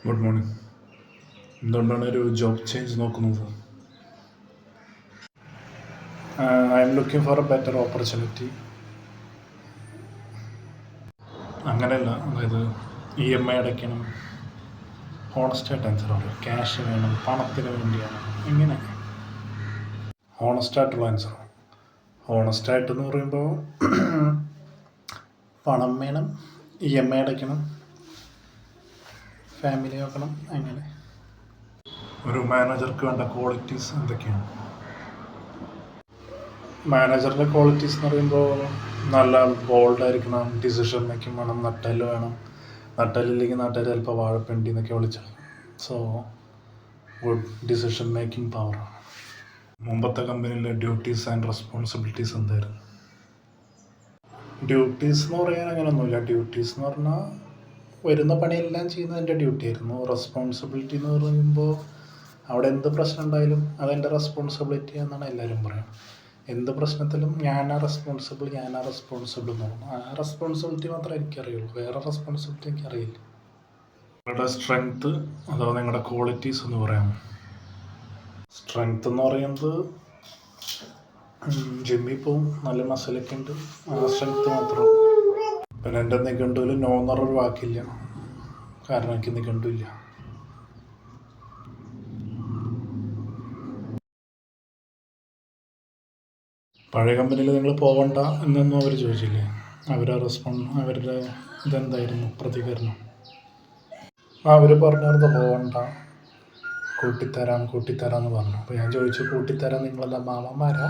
Good morning. എന്തുകൊണ്ടാണ് ഒരു job change നോക്കുന്നത്? I am looking for A better opportunity. അങ്ങനെയല്ല, അതായത് EMI അടയ്ക്കണം, ഹോണസ്റ്റായിട്ട് ആൻസർ പറയും. ക്യാഷ് വേണം, പണത്തിന് വേണ്ടിയാണ്, ഇങ്ങനെ ഹോണസ്റ്റായിട്ടുള്ള ആൻസർ. ഹോണസ്റ്റായിട്ടെന്ന് പറയുമ്പോൾ പണം വേണം, EMI അടയ്ക്കണം, ഫാമിലി നോക്കണം, അങ്ങനെ. ഒരു മാനേജർക്ക് വേണ്ട ക്വാളിറ്റീസ് എന്തൊക്കെയാണ്? മാനേജറിൻ്റെ ക്വാളിറ്റീസ് എന്ന് പറയുമ്പോൾ നല്ല ബോൾഡായിരിക്കണം, ഡിസിഷൻ മേക്കിംഗ് വേണം, നട്ടല് വേണം. നട്ടലില്ലെങ്കിൽ നാട്ടുകാർ ചിലപ്പോൾ വാഴപ്പിണ്ടി എന്നൊക്കെ വിളിച്ചാൽ. So good decision making power. മുമ്പത്തെ കമ്പനിയിലെ ഡ്യൂട്ടീസ് ആൻഡ് റെസ്പോൺസിബിലിറ്റീസ് എന്തായിരുന്നു? ഡ്യൂട്ടീസ് എന്ന് പറയാൻ അങ്ങനെയൊന്നുമില്ല. ഡ്യൂട്ടീസ് എന്ന് പറഞ്ഞാൽ വരുന്ന പണിയെല്ലാം ചെയ്യുന്നത് എൻ്റെ ഡ്യൂട്ടി ആയിരുന്നു. റെസ്പോൺസിബിലിറ്റി എന്ന് പറയുമ്പോൾ അവിടെ എന്ത് പ്രശ്നം ഉണ്ടായാലും അതെൻ്റെ റെസ്പോൺസിബിലിറ്റി എന്നാണ് എല്ലാവരും പറയുക. എന്ത് പ്രശ്നത്തിലും ഞാനാ റെസ്പോൺസിബിൾ എന്ന് തോന്നുന്നു. ആ റെസ്പോൺസിബിലിറ്റി മാത്രമേ എനിക്കറിയുള്ളൂ, വേറെ റെസ്പോൺസിബിലിറ്റി എനിക്കറിയില്ല. നിങ്ങളുടെ സ്ട്രെങ്ത്ത് അഥവാ നിങ്ങളുടെ ക്വാളിറ്റീസ് എന്ന് പറയാമോ? സ്ട്രെങ്ത്ത് എന്ന് പറയുന്നത് ജിമ്മിൽ പോവും, നല്ല മസിലൊക്കെ ഉണ്ട്, ആ സ്ട്രെങ്ത്ത് മാത്രം. പിന്നെ എൻ്റെ നിഘണ്ടുവിൽ നോ എന്നൊരു വാക്കില്ല, കാരണം എനിക്ക് നിഘണ്ടുവില്ല. പഴയ കമ്പനിയിൽ നിങ്ങൾ പോകണ്ട എന്നൊന്നും അവർ ചോദിച്ചില്ലേ? അവരുടെ ഇതെന്തായിരുന്നു പ്രതികരണം? അവർ പറഞ്ഞായിരുന്നു പോകണ്ട, കൂട്ടിത്തരാമെന്ന് പറഞ്ഞു. അപ്പോൾ ഞാൻ ചോദിച്ചു, കൂട്ടിത്തരാൻ നിങ്ങളെല്ലാം മാമന്മാരാ?